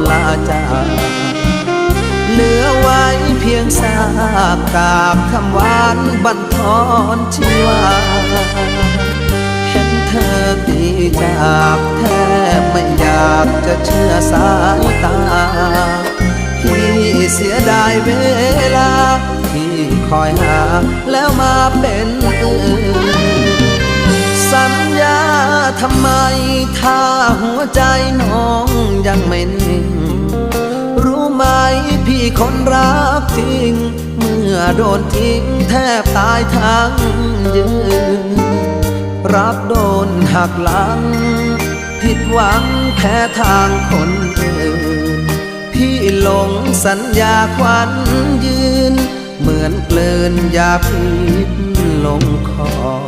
ลาจากเหลือไว้เพียงซากกากคำหวานบั่นทอนชีวาเห็นเธอดีจากแทบไม่อยากจะเชื่อสายตาพี่เสียดายเวลาที่คอยหาแล้วมาเป็นอื่นสัญญาทำไมถ้าหัวใจน้องยังไม่นิ่งรู้ไหมพี่คนรักจริงเมื่อโดนทิ้งแทบตายทั้งยืนรับโดนหักหลังผิดหวังแพ้ทางคนอื่นพี่หลงสัญญาควันยืนเหมือนเกลื่อนยาพิษลงคอ